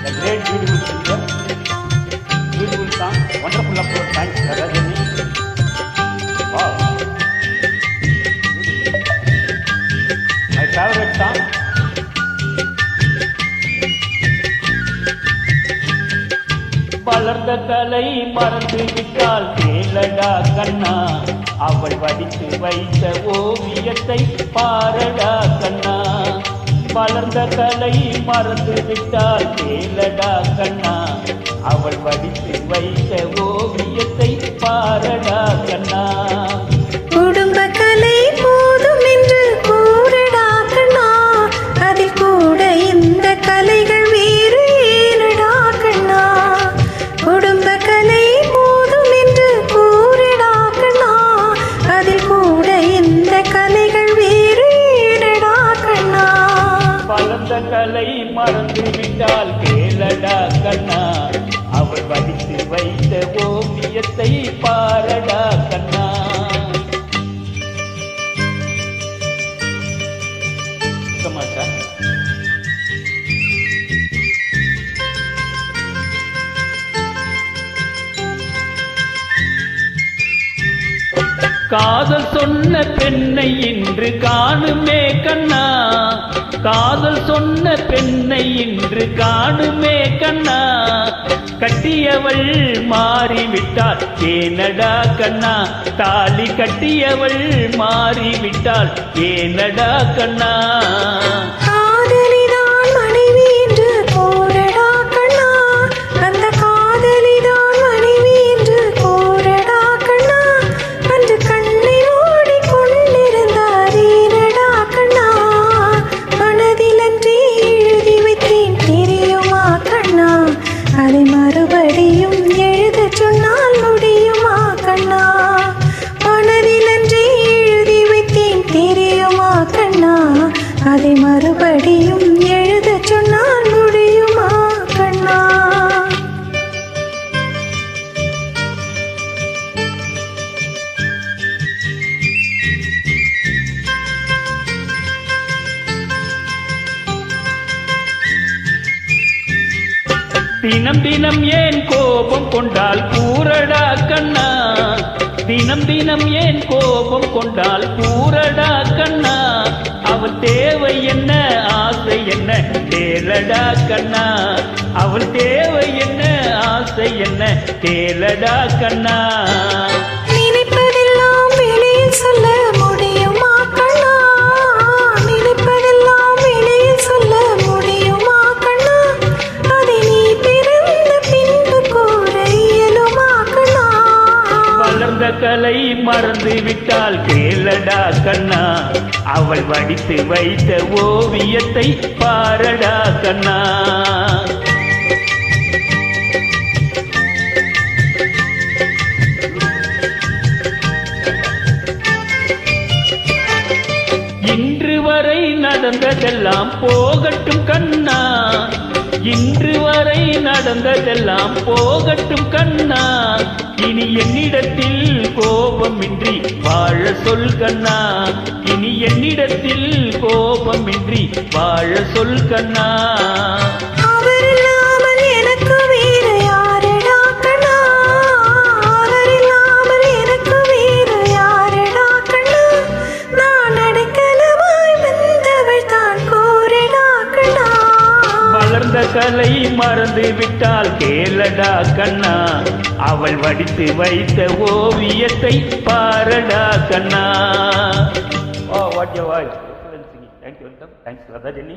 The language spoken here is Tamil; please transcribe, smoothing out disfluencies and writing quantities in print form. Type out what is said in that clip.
The great beautiful singer, beautiful song, wonderful approach. Thanks, Radha Jenny. Wow. My favorite song. வளர்ந்த கலை மறந்து விட்டால் கேளடா கண்ணா, அவள் வடித்து வைத்த ஓவியத்தை பாரடா கண்ணா. வளர்ந்த கலை மறந்து விட்டால் கேளடா கண்ணா, அவள் வடித்து வைத்த ஓவியத்தை பாரடா கண்ணா. குடும்ப கலை போதும் என்று கூறடா கண்ணா, அதில் கூட இந்த கலைகள் வேறு ஏனடா கண்ணா. குடும்ப கலை போதும் என்று கூறடா கண்ணா, அதில் கூட இந்த கலைகள் வேறு ஏனடா கண்ணா. வளர்ந்த கலை மறந்து விட்டால் கேளடா கண்ணா, அவள் வடித்து வைத்த ஓவியத்தை பாரடா கண்ணா. காதல் சொன்ன பெண்ணை இன்று காணுமே கண்ணா, காதல் சொன்ன பெண்ணை இன்று காணுமே கண்ணா. கட்டியவள் மாறிவிட்டாள் ஏனடா கண்ணா, தாலி கட்டியவள் மாறிவிட்டாள் ஏனடா கண்ணா. காதலிதான் மனைவி என்று கூறடா கண்ணா, அந்த காதலிதான் மனைவி என்று கூறடா கண்ணா. அன்று கண்ணை மூடி கொண்டிருந்தார் ஏனடா கண்ணா, மனதில் அன்றே எழுதி வைத்தேன் தெரியுமா கண்ணா. அதை மறுபடியும் எழுதச் சொன்னால் முடியுமா கண்ணா. மனதில் அன்றே எழுதி வைத்தேன் தெரியுமா கண்ணா, அதை மறுபடியும் எழுதச் சொன்னால் முடியுமா கண்ணா. தினம் தினம் ஏன் கோபம் கொண்டால் கூறடா கண்ணா, தினம் தினம் ஏன் கோபம் கொண்டால் கூறடா கண்ணா. அவள் தேவை என்ன ஆசை என்ன கேளடா கண்ணா, அவள் தேவை என்ன ஆசை என்ன கேளடா கண்ணா. நினைப்பதெல்லாம் வெளியில் சொல்ல முடியுமா கண்ணா, நினைப்பதெல்லாம் வெளியில் சொல்ல முடியுமா கண்ணா. அதை நீ பிறந்த பின்பு கூற இயலுமா கண்ணா. வளர்ந்த கலை மறந்து விட்டால் கேளடா கண்ணா, அவள் வடித்து வைத்த ஓவியத்தை பாரடா கண்ணா. இன்று வரை நடந்ததெல்லாம் போகட்டும் கண்ணா, இன்று வரை நடந்ததெல்லாம் போகட்டும் கண்ணா. இனி என்னிடத்தில் கோபமின்றி வாழ சொல் கண்ணா, இனி என்னிடத்தில் கோபமின்றி வாழ சொல் கண்ணா. அவர் இல்லாமல் எனக்கு வேறு யாரடா கண்ணா, அவர் இல்லாமல் எனக்கு வேறு யாரடா கண்ணா. நான் அடைக்கலமாய் வந்தவள் தான் கூறடா கண்ணா. வளர்ந்த கலை மறந்து விட்டால் கேளடா கண்ணா, அவள் வடித்து வைத்த ஓவியத்தை பாரடா கண்ணா. Oh, what your voice! Excellent singing. Thank you. Thanks, Radha Jenny.